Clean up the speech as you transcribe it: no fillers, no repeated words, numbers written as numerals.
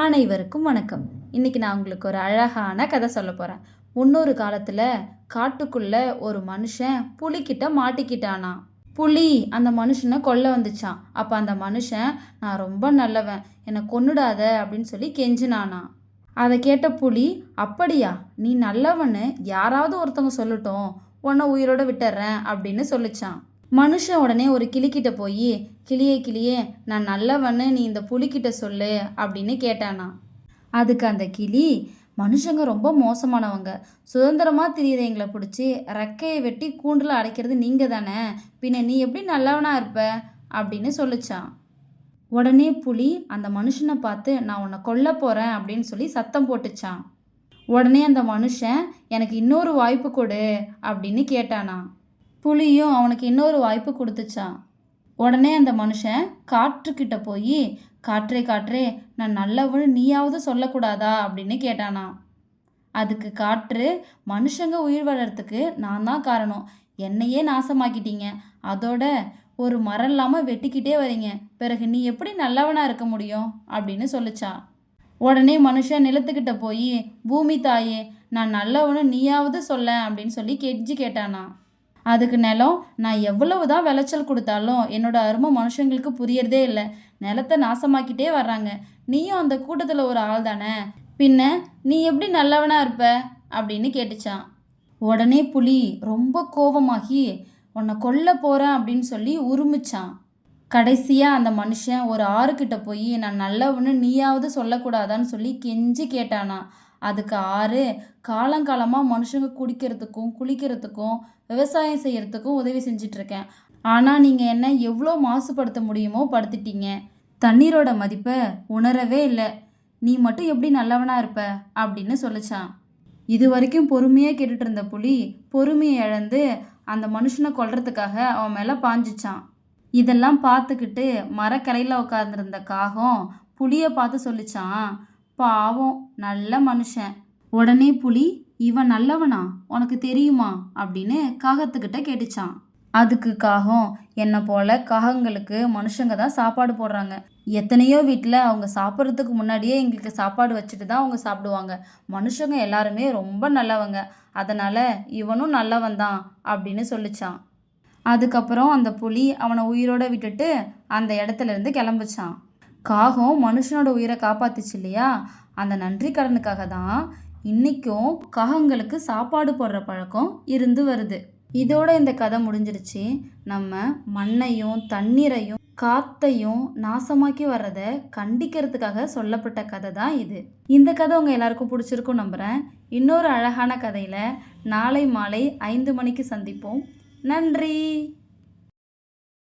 அனைவருக்கும் வணக்கம். இன்னைக்கு நான் உங்களுக்கு ஒரு அழகான கதை சொல்ல போறேன். முன்னொரு காலத்துல காட்டுக்குள்ள ஒரு மனுஷன் புலிகிட்ட மாட்டிக்கிட்டானாம். புலி அந்த மனுஷனை கொல்ல வந்துச்சான். அப்ப அந்த மனுஷன், நான் ரொம்ப நல்லவன், என்னை கொன்னுடாத அப்படின்னு சொல்லி கெஞ்சினானாம். அதை கேட்ட புலி, அப்படியா, நீ நல்லவன்னு யாராவது ஒருத்தவங்க சொல்லட்டும், உன்னை உயிரோட விட்டுறேன் அப்படின்னு சொல்லிச்சான். மனுஷன் உடனே ஒரு கிளிக்கிட்ட போய், கிளியே கிளியே, நான் நல்லவன்னு நீ இந்த புலிக்கிட்ட சொல்லு அப்படின்னு கேட்டானா. அதுக்கு அந்த கிளி, மனுஷங்க ரொம்ப மோசமானவங்க, சுதந்திரமாக திரியிற எங்களை பிடிச்சி ரெக்கையை வெட்டி கூண்டில் அடைக்கிறது நீங்கள் தானே, பின்ன நீ எப்படி நல்லவனா இருப்ப அப்படின்னு சொல்லிச்சான். உடனே புலி அந்த மனுஷனை பார்த்து, நான் உன்னை கொல்ல போகிறேன் அப்படின்னு சொல்லி சத்தம் போட்டுச்சான். உடனே அந்த மனுஷன், எனக்கு இன்னொரு வாய்ப்பு கொடு அப்படின்னு கேட்டானா. புலியும் அவனுக்கு இன்னொரு வாய்ப்பு கொடுத்துச்சான். உடனே அந்த மனுஷன் காற்றுக்கிட்ட போய், காற்றே காற்றே, நான் நல்லவன்னு நீயாவது சொல்லக்கூடாதா அப்படின்னு கேட்டானா. அதுக்கு காற்று, மனுஷங்க உயிர் வாழறதுக்கு நான் தான் காரணம், என்னையே நாசமாக்கிட்டீங்க, அதோட ஒரு மரம் இல்லாமல் வெட்டிக்கிட்டே வரீங்க, பிறகு நீ எப்படி நல்லவனா இருக்க முடியும் அப்படின்னு சொல்லிச்சா. உடனே மனுஷன் நிலத்துக்கிட்ட போய், பூமி தாயே, நான் நல்லவனு நீயாவது சொல்ல அப்படின்னு சொல்லி கெஞ்சி கேட்டானா. அதுக்கு நிலம், நான் எவ்வளவு தான் விளைச்சல் கொடுத்தாலும் என்னோட அருமை மனுஷங்களுக்கு புரியறதே இல்லை, நிலத்தை நாசமாக்கிட்டே வர்றாங்க, நீயும் அந்த கூட்டத்தில் ஒரு ஆள் தானே, பின்ன நீ எப்படி நல்லவனா இருப்ப அப்படின்னு கேட்டுச்சான். உடனே புலி ரொம்ப கோபமாகி, உன்னை கொல்ல போகிறேன் அப்படின்னு சொல்லி உருமிச்சான். கடைசியாக அந்த மனுஷன் ஒரு ஆறுக்கிட்ட போய், நான் நல்லவன்னு நீயாவது சொல்லக்கூடாதான்னு சொல்லி கெஞ்சி கேட்டானா. அதுக்கு ஆறு, காலங்காலமாக மனுஷங்க குடிக்கிறதுக்கும் குளிக்கிறதுக்கும் விவசாயம் செய்கிறதுக்கும் உதவி செஞ்சிட்ருக்கேன், ஆனால் நீங்கள் என்ன எவ்வளோ மாசுபடுத்த முடியுமோ படுத்திட்டீங்க, தண்ணீரோட மதிப்பை உணரவே இல்லை, நீ மட்டும் எப்படி நல்லவனாக இருப்ப அப்படின்னு சொல்லிச்சான். இது வரைக்கும் பொறுமையாக கேட்டுட்டு இருந்த புலி பொறுமையை இழந்து அந்த மனுஷனை கொல்றதுக்காக அவன் மேலே பாஞ்சிச்சான். இதெல்லாம் பார்த்துக்கிட்டு மரக்கரையில் உட்காந்துருந்த காகம் புலியை பார்த்து சொல்லிச்சான், பாவம் நல்ல மனுஷன். உடனே புலி, இவன் நல்லவனா, உனக்கு தெரியுமா அப்படின்னு காகத்துக்கிட்ட கேட்டுச்சான். அதுக்கு காகம், என்னை போல காகங்களுக்கு மனுஷங்க தான் சாப்பாடு போடுறாங்க, எத்தனையோ வீட்டில் அவங்க சாப்பிட்றதுக்கு முன்னாடியே எங்களுக்கு சாப்பாடு வச்சுட்டு தான் அவங்க சாப்பிடுவாங்க, மனுஷங்க எல்லாருமே ரொம்ப நல்லவங்க, அதனால் இவனும் நல்லவன் தான் அப்படின்னு சொல்லிச்சான். அதுக்கப்புறம் அந்த புலி அவனை உயிரோட விட்டுட்டு அந்த இடத்துல இருந்து கிளம்பிச்சான். காகம் மனுஷனோட உயிரை காப்பாத்துச்சு இல்லையா, அந்த நன்றி கடனுக்காக தான் இன்றைக்கும் காகங்களுக்கு சாப்பாடு போடுற பழக்கம் இருந்து வருது. இதோட இந்த கதை முடிஞ்சிருச்சு. நம்ம மண்ணையும் தண்ணீரையும் காத்தையும் நாசமாக்கி வர்றதை கண்டிக்கிறதுக்காக சொல்லப்பட்ட கதை தான் இது. இந்த கதை உங்கள் எல்லாருக்கும் பிடிச்சிருக்கும் நம்புகிறேன். இன்னொரு அழகான கதையில் நாளை மாலை 5 மணிக்கு சந்திப்போம். நன்றி.